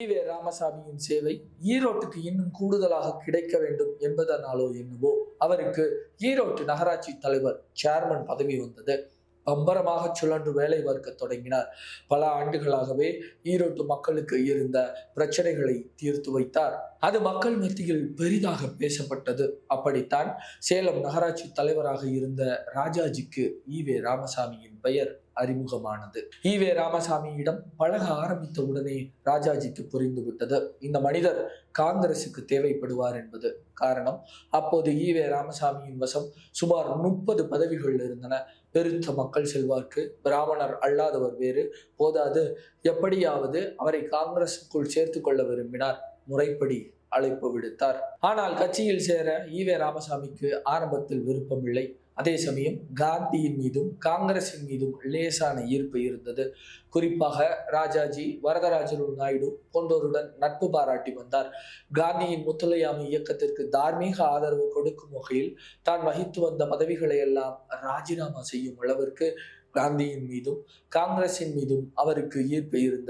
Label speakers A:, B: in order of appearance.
A: ராமசாமியின் சேவை ஈரோட்டுக்கு இன்னும் கூடுதலாக கிடைக்க வேண்டும் என்பதனாலோ என்னவோ அவருக்கு ஈரோட்டு நகராட்சி தலைவர் சேர்மன் பதவி வந்தது. பம்பரமாக சுழன்று வேலை பார்க்க தொடங்கினார். பல ஆண்டுகளாகவே ஈரோட்டு மக்களுக்கு இருந்த பிரச்சனைகளை தீர்த்து வைத்தார். அது மக்கள் மத்தியில் பெரிதாக பேசப்பட்டது. அப்படித்தான் சேலம் நகராட்சி தலைவராக இருந்த ராஜாஜிக்கு ஈவே ராமசாமியின் பெயர் அறிமுகமானது. ஈவே ராமசாமியிடம் பழக ஆரம்பித்த உடனே ராஜாஜிக்கு புரிந்துவிட்டது, இந்த மனிதர் காங்கிரசுக்கு தேவைப்படுவார் என்பது. காரணம், அப்போது ஈவே ராமசாமியின் வசம் சுமார் 30 பதவிகள் இருந்தன. பெருத்த மக்கள் செல்வாக்கு, பிராமணர் அல்லாதவர் வேறு போதாது, எப்படியாவது அவரை காங்கிரசுக்குள் சேர்த்து கொள்ள விரும்பினார். முறைப்படி அழைப்பு விடுத்தார். ஆனால் கட்சியில் சேர ஈவே ராமசாமிக்கு ஆரம்பத்தில் விருப்பமில்லை. அதே சமயம் காந்தியின் மீதும் காங்கிரசின் மீதும் லேசான ஈர்ப்பு இருந்தது. குறிப்பாக ராஜாஜி, வரதராஜலு நாயுடு போன்றோருடன் நட்பு பாராட்டி வந்தார். காந்தியின் முத்துலையாமை இயக்கத்திற்கு தார்மீக ஆதரவு கொடுக்கும் வகையில் தான் வகித்து வந்த பதவிகளை எல்லாம் ராஜினாமா செய்யும் அளவிற்கு காந்தியின் மீதும் காங்கிரசின் மீதும் அவருக்கு ஈர்ப்பு இருந்தது.